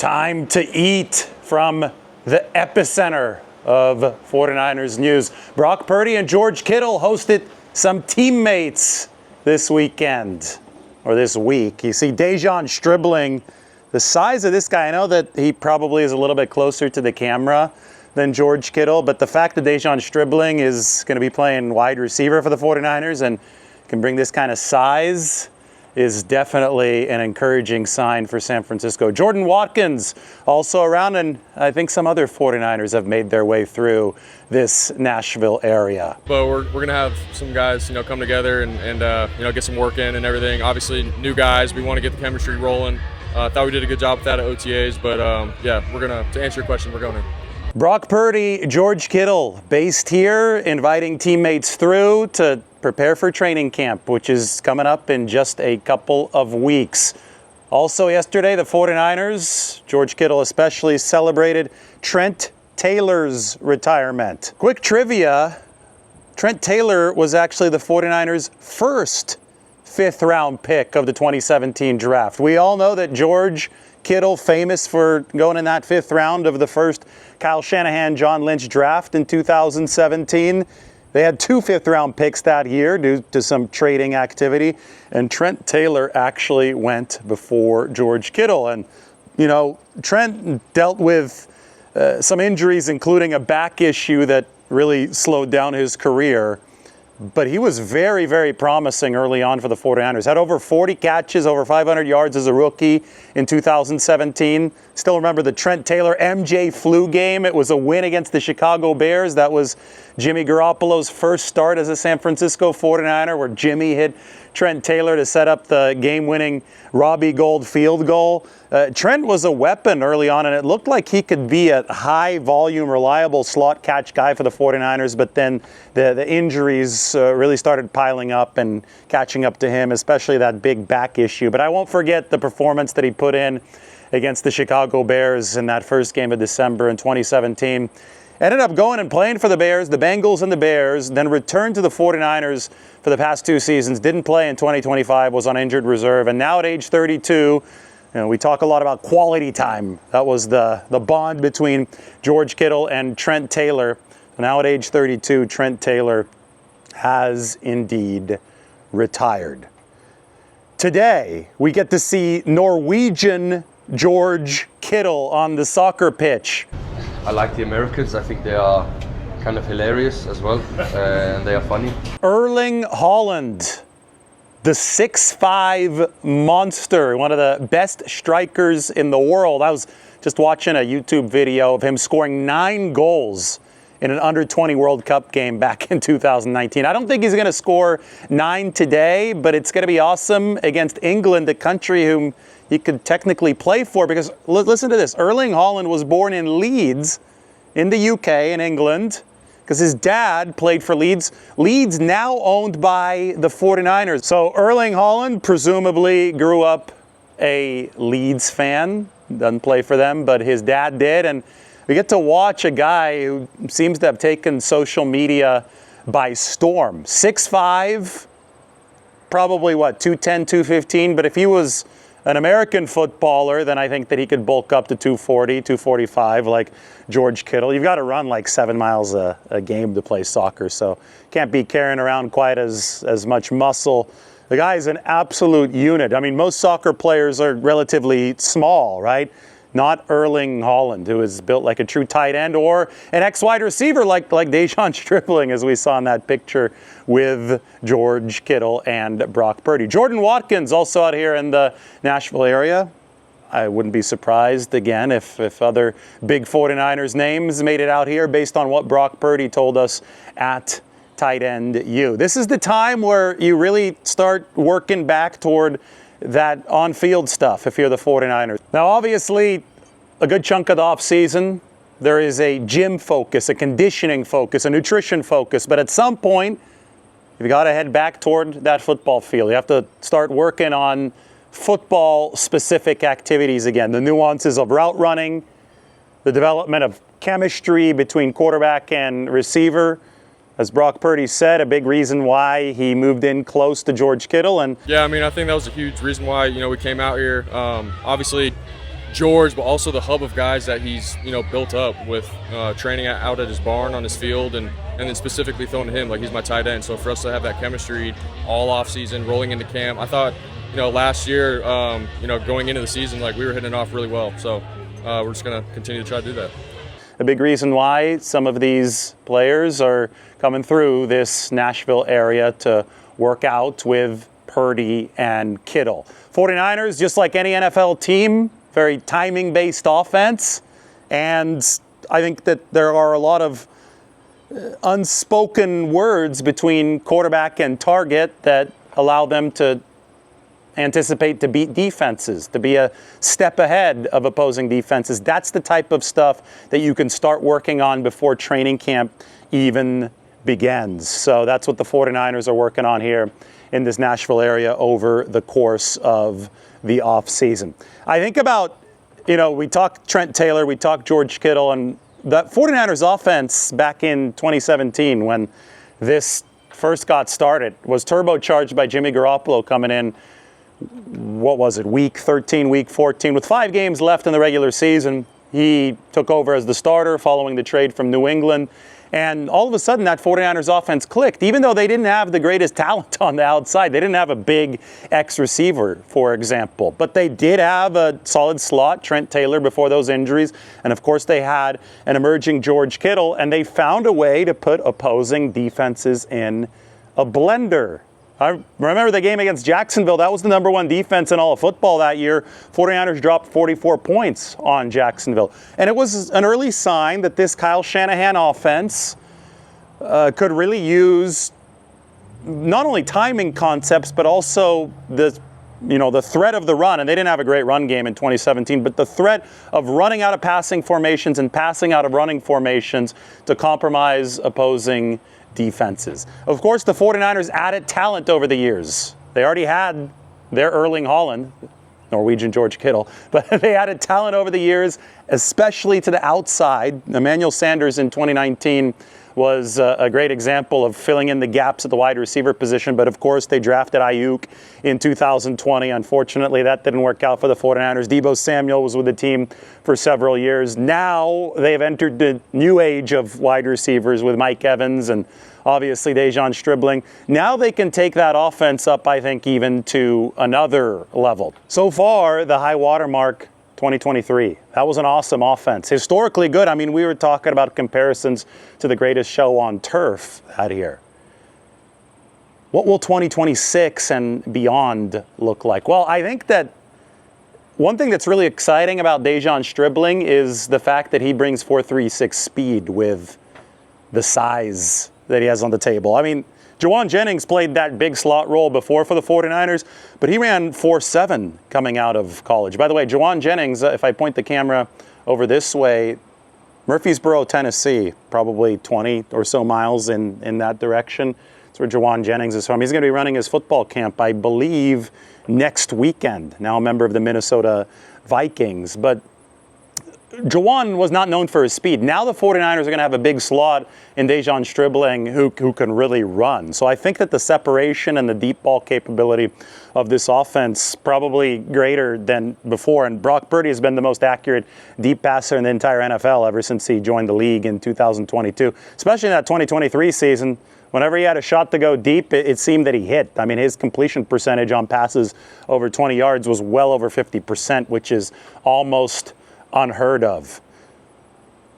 Time to eat from the epicenter of 49ers news. Brock Purdy and George Kittle hosted some teammates this weekend, or this week. You see Stribling, the size of this guy, I know that he probably is a little bit closer to the camera than George Kittle, but the fact that Stribling is going to be playing wide receiver for the 49ers and can bring this kind of size is definitely an encouraging sign for San Francisco. Jordan Watkins also around, and I think some other 49ers have made their way through this Nashville area. But we're going to have some guys, come together and get some work in and everything. Obviously, new guys. We want to get the chemistry rolling. Thought we did a good job with that at OTAs, but we're going to answer your question, we're going in. Brock Purdy, George Kittle, based here, inviting teammates through to prepare for training camp, which is coming up in just a couple of weeks. Also yesterday, the 49ers, George Kittle especially, celebrated Trent Taylor's retirement. Quick trivia, Trent Taylor was actually the 49ers' first fifth-round pick of the 2017 draft. We all know that George Kittle, famous for going in that fifth round of the first Kyle Shanahan, John Lynch draft in 2017. They had two fifth-round picks that year due to some trading activity, and Trent Taylor actually went before George Kittle. And, Trent dealt with some injuries, including a back issue that really slowed down his career. But he was very, very promising early on for the 49ers. Had over 40 catches, over 500 yards as a rookie in 2017. Still remember the Trent Taylor MJ flu game. It was a win against the Chicago Bears. That was Jimmy Garoppolo's first start as a San Francisco 49er, where Jimmy hit Trent Taylor to set up the game-winning Robbie Gould field goal. Trent was a weapon early on, and it looked like he could be a high-volume, reliable slot catch guy for the 49ers, but then the injuries really started piling up and catching up to him, especially that big back issue. But I won't forget the performance that he put in against the Chicago Bears in that first game of December in 2017. Ended up going and playing for the Bears, the Bengals and the Bears, then returned to the 49ers for the past two seasons. Didn't play in 2025, was on injured reserve. And now at age 32, we talk a lot about quality time. That was the bond between George Kittle and Trent Taylor. Now at age 32, Trent Taylor has indeed retired. Today, we get to see Norwegian George Kittle on the soccer pitch. I like the Americans. I think they are kind of hilarious as well, and they are funny. Erling Haaland, the 6'5" monster, one of the best strikers in the world. I was just watching a YouTube video of him scoring 9 goals in an under-20 World Cup game back in 2019. I don't think he's going to score 9 today, but it's going to be awesome against England, a country whom he could technically play for, because listen to this. Erling Haaland was born in Leeds in the UK, in England, because his dad played for Leeds. Leeds now owned by the 49ers. So Erling Haaland presumably grew up a Leeds fan. Doesn't play for them, but his dad did. And we get to watch a guy who seems to have taken social media by storm. 6'5", probably 210, 215, but if he was an American footballer, then I think that he could bulk up to 240, 245 like George Kittle. You've got to run like 7 miles a game to play soccer, so can't be carrying around quite as much muscle. The guy is an absolute unit. I mean, most soccer players are relatively small, right? Not Erling Haaland, who is built like a true tight end or an ex-wide receiver like Stribling, as we saw in that picture with George Kittle and Brock Purdy. Jordan Watkins also out here in the Nashville area. I wouldn't be surprised, again, if other big 49ers names made it out here based on what Brock Purdy told us at Tight End U. This is the time where you really start working back toward that on-field stuff if you're the 49ers. Now, obviously, a good chunk of the offseason, there is a gym focus, a conditioning focus, a nutrition focus. But at some point, you've got to head back toward that football field. You have to start working on football-specific activities again. The nuances of route running, the development of chemistry between quarterback and receiver. As Brock Purdy said, a big reason why he moved in close to George Kittle. And yeah, I mean, I think that was a huge reason why, we came out here. Obviously, George, but also the hub of guys that he's built up with training out at his barn on his field, and then specifically throwing to him like he's my tight end. So for us to have that chemistry all off season, rolling into camp, I thought last year going into the season like we were hitting it off really well. So we're just gonna continue to try to do that. A big reason why some of these players are coming through this Nashville area to work out with Purdy and Kittle. 49ers, just like any NFL team, very timing-based offense. And I think that there are a lot of unspoken words between quarterback and target that allow them to anticipate to beat defenses, to be a step ahead of opposing defenses. That's the type of stuff that you can start working on before training camp even begins. So that's what the 49ers are working on here in this Nashville area over the course of the offseason. I think about, we talked Trent Taylor, we talked George Kittle, and the 49ers offense back in 2017 when this first got started was turbocharged by Jimmy Garoppolo coming in, what was it, week 13, week 14. With 5 games left in the regular season, he took over as the starter following the trade from New England. And all of a sudden, that 49ers offense clicked, even though they didn't have the greatest talent on the outside. They didn't have a big X receiver, for example. But they did have a solid slot, Trent Taylor, before those injuries. And, of course, they had an emerging George Kittle. And they found a way to put opposing defenses in a blender. I remember the game against Jacksonville. That was the #1 defense in all of football that year. 49ers dropped 44 points on Jacksonville. And it was an early sign that this Kyle Shanahan offense could really use not only timing concepts, but also the threat of the run. And they didn't have a great run game in 2017, but the threat of running out of passing formations and passing out of running formations to compromise opposing defenses. Of course, the 49ers added talent over the years. They already had their Erling Haaland, Norwegian George Kittle, but they added talent over the years, especially to the outside. Emmanuel Sanders in 2019 was a great example of filling in the gaps at the wide receiver position. But of course, they drafted Ayuk in 2020. Unfortunately, that didn't work out for the 49ers. Deebo Samuel was with the team for several years. Now they've entered the new age of wide receivers with Mike Evans and obviously Dejan Stribling. Now they can take that offense up, I think, even to another level. So far, the high water mark, 2023. That was an awesome offense. Historically good. I mean, we were talking about comparisons to the greatest show on turf out here. What will 2026 and beyond look like? Well, I think that one thing that's really exciting about Dejan Stribling is the fact that he brings 4.36 speed with the size that he has on the table. I mean, Juwan Jennings played that big slot role before for the 49ers, but he ran 4.7 coming out of college. By the way, Juwan Jennings, if I point the camera over this way, Murfreesboro, Tennessee, probably 20 or so miles in that direction. That's where Juwan Jennings is from. He's going to be running his football camp, I believe, next weekend. Now a member of the Minnesota Vikings. But Juwan was not known for his speed. Now the 49ers are going to have a big slot in Dejan Stribling who can really run. So I think that the separation and the deep ball capability of this offense probably greater than before. And Brock Purdy has been the most accurate deep passer in the entire NFL ever since he joined the league in 2022, especially in that 2023 season. Whenever he had a shot to go deep, it seemed that he hit. I mean, his completion percentage on passes over 20 yards was well over 50%, which is almost unheard of.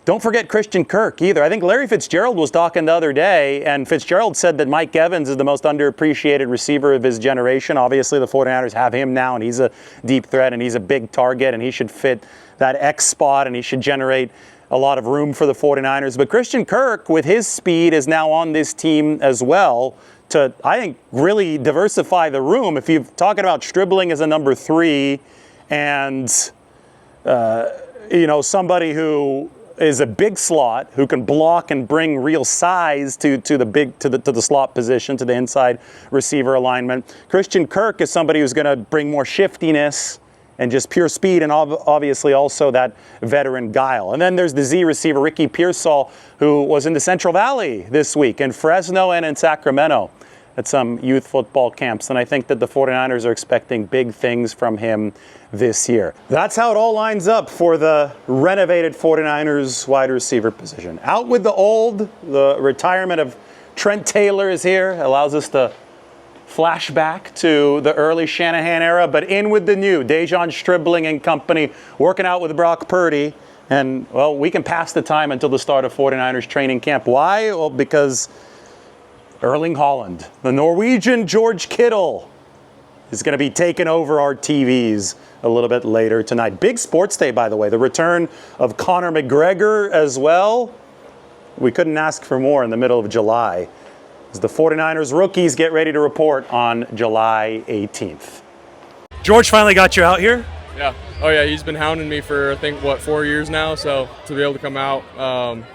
Don't forget Christian Kirk either. I think Larry Fitzgerald was talking the other day, and Fitzgerald said that Mike Evans is the most underappreciated receiver of his generation. Obviously, the 49ers have him now, and he's a deep threat, and he's a big target, and he should fit that X spot, and he should generate a lot of room for the 49ers. But Christian Kirk, with his speed, is now on this team as well to, I think, really diversify the room. If you're talking about Stribling as a number 3 and somebody who is a big slot who can block and bring real size to the slot position, to the inside receiver alignment. Christian Kirk is somebody who's going to bring more shiftiness and just pure speed, and obviously also that veteran guile. And then there's the Z receiver, Ricky Pearsall, who was in the Central Valley this week, in Fresno and in Sacramento. at some youth football camps, and I think that the 49ers are expecting big things from him this year. That's how it all lines up for the renovated 49ers wide receiver position. Out with the old, the retirement of Trent Taylor is here, allows us to flashback to the early Shanahan era, but in with the new, Dejon Stribling and company, working out with Brock Purdy. And, well, we can pass the time until the start of 49ers training camp. Why? Well, because Erling Haaland, the Norwegian George Kittle, is going to be taking over our TVs a little bit later tonight. Big sports day, by the way. The return of Conor McGregor as well. We couldn't ask for more in the middle of July, as the 49ers rookies get ready to report on July 18th. George finally got you out here? Yeah. Oh, yeah. He's been hounding me for, I think, 4 years now. So to be able to come out,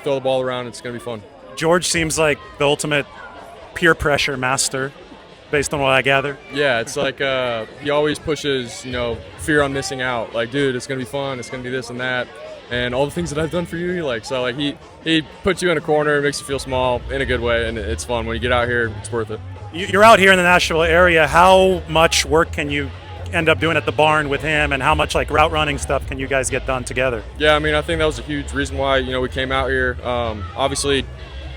throw the ball around, it's going to be fun. George seems like the ultimate peer pressure master, based on what I gather. Yeah, it's like he always pushes, fear on missing out. Like, dude, it's going to be fun. It's going to be this and that. And all the things that I've done for you, he puts you in a corner, makes you feel small in a good way, and it's fun. When you get out here, it's worth it. You're out here in the Nashville area. How much work can you end up doing at the barn with him, and how much route running stuff can you guys get done together? Yeah, I mean, I think that was a huge reason why we came out here. Obviously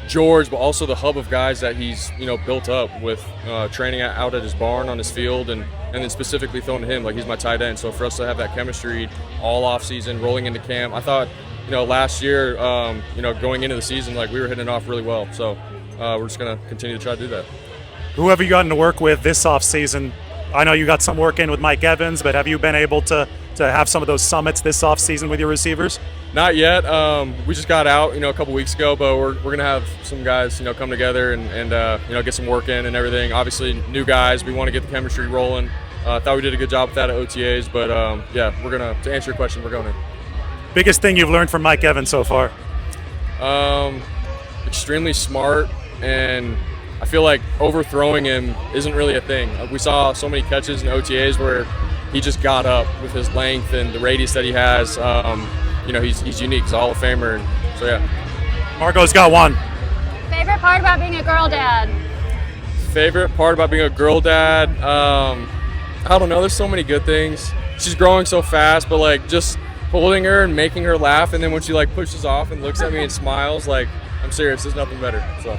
George, but also the hub of guys that he's built up with training out at his barn on his field, and then specifically throwing to him. Like, he's my tight end, so for us to have that chemistry all off season, rolling into camp, I thought last year going into the season, we were hitting it off really well. So we're just gonna continue to try to do that. Who have you gotten to work with this off season? I know you got some work in with Mike Evans, but have you been able to have some of those summits this offseason with your receivers? Not yet. We just got out, a couple weeks ago, but we're going to have some guys, come together and get some work in and everything. Obviously, new guys. We want to get the chemistry rolling. Thought we did a good job with that at OTAs, but yeah, we're going to answer your question, we're going in. Biggest thing you've learned from Mike Evans so far? Extremely smart, and I feel like overthrowing him isn't really a thing. We saw so many catches in OTAs where he just got up with his length and the radius that he has. He's unique. He's a Hall of Famer. And so, yeah. Margot's got one. Favorite part about being a girl dad? Favorite part about being a girl dad? I don't know. There's so many good things. She's growing so fast, but just holding her and making her laugh, and then when she pushes off and looks at me and smiles, I'm serious. There's nothing better. So.